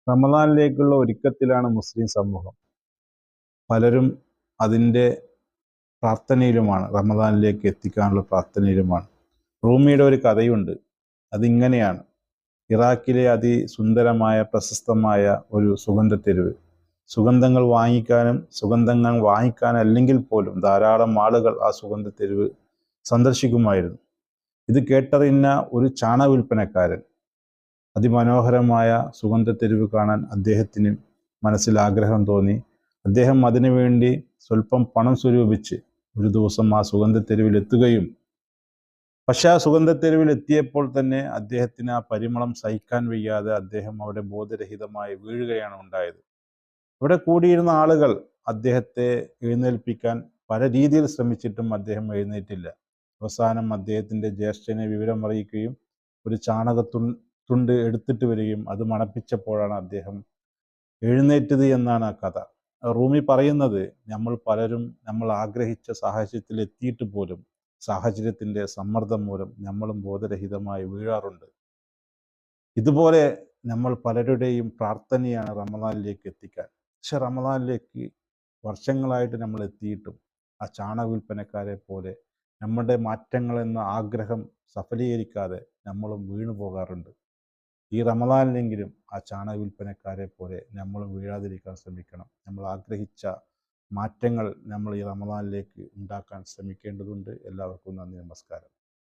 റമദാനിലേക്കുള്ള ഒരുക്കത്തിലാണ് മുസ്ലിം സമൂഹം. പലരും അതിൻ്റെ പ്രാർത്ഥനയിലുമാണ്, റമദാനിലേക്ക് എത്തിക്കാനുള്ള പ്രാർത്ഥനയിലുമാണ്. റൂമിയുടെ ഒരു കഥയുണ്ട്. അതിങ്ങനെയാണ്: ഇറാഖിലെ അതിസുന്ദരമായ പ്രശസ്തമായ ഒരു സുഗന്ധത്തെരുവ്. സുഗന്ധങ്ങൾ വാങ്ങിക്കാനും സുഗന്ധങ്ങൾ വാങ്ങിക്കാനല്ലെങ്കിൽ പോലും ധാരാളം ആളുകൾ ആ സുഗന്ധത്തെരുവ് സന്ദർശിക്കുമായിരുന്നു. ഇത് കേട്ടറിഞ്ഞ ഒരു ചാണ വിൽപ്പനക്കാരൻ അതിമനോഹരമായ സുഗന്ധത്തെരുവ് കാണാൻ അദ്ദേഹത്തിന് മനസ്സിൽ ആഗ്രഹം തോന്നി. അദ്ദേഹം അതിനുവേണ്ടി സ്വല്പം പണം സ്വരൂപിച്ച് ഒരു ദിവസം ആ സുഗന്ധത്തെരുവിൽ എത്തുകയും, പക്ഷെ ആ സുഗന്ധത്തെരുവിൽ എത്തിയപ്പോൾ തന്നെ അദ്ദേഹത്തിന് ആ പരിമളം സഹിക്കാൻ വയ്യാതെ അദ്ദേഹം അവിടെ ബോധരഹിതമായി വീഴുകയാണ് ഉണ്ടായത്. അവിടെ കൂടിയിരുന്ന ആളുകൾ അദ്ദേഹത്തെ എഴുന്നേൽപ്പിക്കാൻ പല രീതിയിൽ ശ്രമിച്ചിട്ടും അദ്ദേഹം എഴുന്നേറ്റില്ല. അവസാനം അദ്ദേഹത്തിൻ്റെ ജ്യേഷ്ഠനെ വിവരം അറിയിക്കുകയും ഒരു തുണ്ട് എടുത്തിട്ട് വരികയും അത് മണപ്പിച്ചപ്പോഴാണ് അദ്ദേഹം എഴുന്നേറ്റത് എന്നാണ് ആ കഥ. റൂമി പറയുന്നത്, നമ്മൾ പലരും നമ്മൾ ആഗ്രഹിച്ച സാഹചര്യത്തിൽ എത്തിയിട്ട് പോലും സാഹചര്യത്തിൻ്റെ സമ്മർദ്ദം മൂലം നമ്മളും ബോധരഹിതമായി വീഴാറുണ്ട്. ഇതുപോലെ നമ്മൾ പലരുടെയും പ്രാർത്ഥനയാണ് റമദാനിലേക്ക് എത്തിക്കാൻ. പക്ഷെ റമദാനിലേക്ക് വർഷങ്ങളായിട്ട് നമ്മൾ എത്തിയിട്ടും ആ ചാണ വിൽപ്പനക്കാരെ പോലെ നമ്മുടെ മാറ്റങ്ങൾ എന്ന ആഗ്രഹം സഫലീകരിക്കാതെ നമ്മളും വീണു പോകാറുണ്ട്. ഈ റമദാനിലെങ്കിലും ആ ചാണ വിൽപ്പനക്കാരെ പോലെ നമ്മളും വീഴാതിരിക്കാൻ ശ്രമിക്കണം. നമ്മൾ ആഗ്രഹിച്ച മാറ്റങ്ങൾ നമ്മൾ ഈ റമദാനിലേക്ക് ഉണ്ടാക്കാൻ ശ്രമിക്കേണ്ടതുണ്ട്. എല്ലാവർക്കും നന്ദി, നമസ്കാരം.